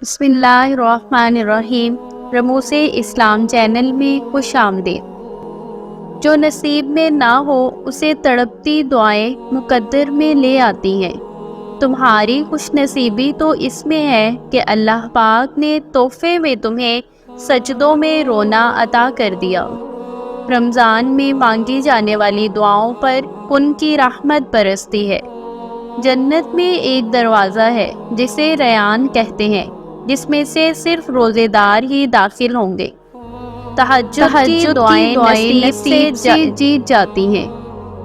بسم اللہ الرحمن الرحیم۔ رموز اسلام چینل میں خوش آمدید۔ جو نصیب میں نہ ہو اسے تڑپتی دعائیں مقدر میں لے آتی ہیں۔ تمہاری خوش نصیبی تو اس میں ہے کہ اللہ پاک نے تحفے میں تمہیں سجدوں میں رونا عطا کر دیا۔ رمضان میں مانگی جانے والی دعاؤں پر ان کی رحمت برستی ہے۔ جنت میں ایک دروازہ ہے جسے ریان کہتے ہیں، جس میں سے صرف روزے دار ہی داخل ہوں گے۔ تہجد کی دعائیں نصیب سے جیت جاتی ہیں۔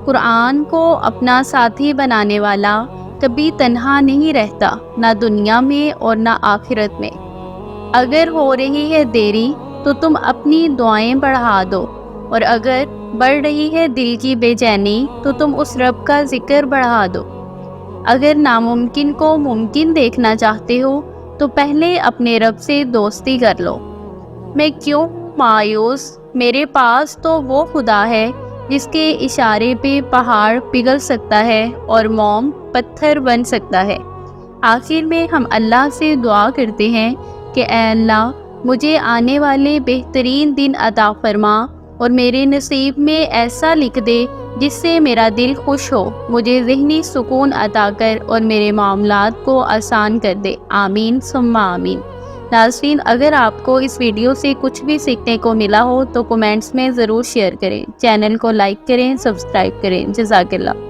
قرآن کو اپنا ساتھی بنانے والا کبھی تنہا نہیں رہتا، نہ دنیا میں اور نہ آخرت میں۔ اگر ہو رہی ہے دیری تو تم اپنی دعائیں بڑھا دو، اور اگر بڑھ رہی ہے دل کی بے چینی تو تم اس رب کا ذکر بڑھا دو۔ اگر ناممکن کو ممکن دیکھنا چاہتے ہو تو پہلے اپنے رب سے دوستی کر لو۔ میں کیوں مایوس؟ میرے پاس تو وہ خدا ہے جس کے اشارے پہ پہاڑ پگھل سکتا ہے اور موم پتھر بن سکتا ہے۔ آخر میں ہم اللہ سے دعا کرتے ہیں کہ اے اللہ، مجھے آنے والے بہترین دن عطا فرما اور میرے نصیب میں ایسا لکھ دے جس سے میرا دل خوش ہو، مجھے ذہنی سکون عطا کر اور میرے معاملات کو آسان کر دے۔ آمین ثم آمین۔ ناظرین، اگر آپ کو اس ویڈیو سے کچھ بھی سیکھنے کو ملا ہو تو کومنٹس میں ضرور شیئر کریں، چینل کو لائک کریں، سبسکرائب کریں۔ جزاک اللہ۔